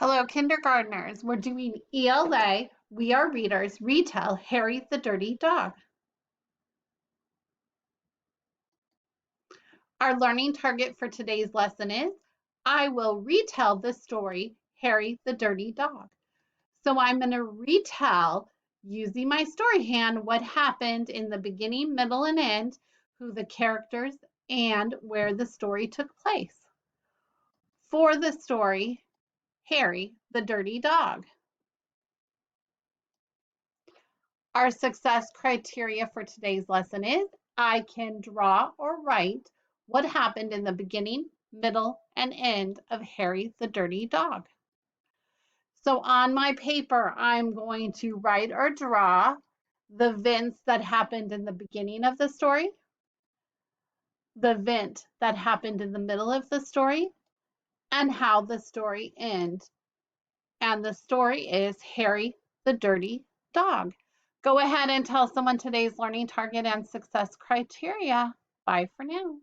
Hello, kindergartners. We're doing ELA. We are readers. Retell Harry the Dirty Dog. Our learning target for today's lesson is I will retell the story Harry the Dirty Dog. So I'm going to retell using my story hand what happened in the beginning, middle, and end, who the characters and where the story took place. For the story, Harry the Dirty Dog. Our success criteria for today's lesson is I can draw or write what happened in the beginning, middle, and end of Harry the Dirty Dog. So on my paper, I'm going to write or draw the events that happened in the beginning of the story, the event that happened in the middle of the story, and how the story ends. And the story is Harry the Dirty Dog. Go ahead and tell someone today's learning target and success criteria. Bye for now.